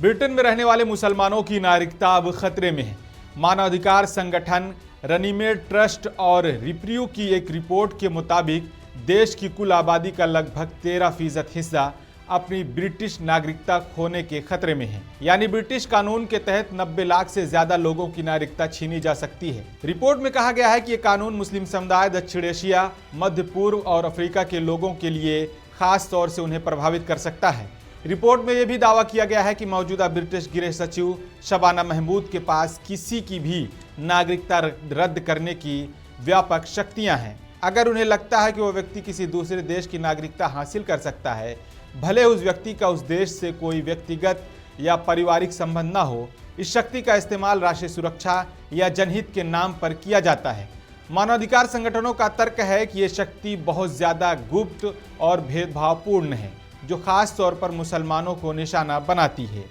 Britain में रहने वाले मुसलमानों की नागरिकता अब खतरे में है। मानवाधिकार संगठन रनीमेड ट्रस्ट और रिप्रियो की एक रिपोर्ट के मुताबिक देश की कुल आबादी का लगभग 13% हिस्सा अपनी ब्रिटिश नागरिकता खोने के खतरे में है। यानी ब्रिटिश कानून के तहत 90 लाख से ज्यादा लोगों की नागरिकता छीनी जा सकती है। रिपोर्ट में कहा गया है कि ये कानून मुस्लिम समुदाय, दक्षिण एशिया, मध्य पूर्व और अफ्रीका के लोगों के लिए खास तौर से उन्हें प्रभावित कर सकता है। रिपोर्ट में यह भी दावा किया गया है कि मौजूदा ब्रिटिश गृह सचिव शबाना महमूद के पास किसी की भी नागरिकता रद्द करने की व्यापक शक्तियां हैं। अगर उन्हें लगता है कि वह व्यक्ति किसी दूसरे देश की नागरिकता हासिल कर सकता है, भले उस व्यक्ति का उस देश से कोई व्यक्तिगत या पारिवारिक संबंध न हो, इस शक्ति का इस्तेमाल राष्ट्रीय सुरक्षा या जनहित के नाम पर किया जाता है। मानवाधिकार संगठनों का तर्क है कि ये शक्ति बहुत ज्यादा गुप्त और भेदभावपूर्ण है, जो खास तौर पर मुसलमानों को निशाना बनाती है।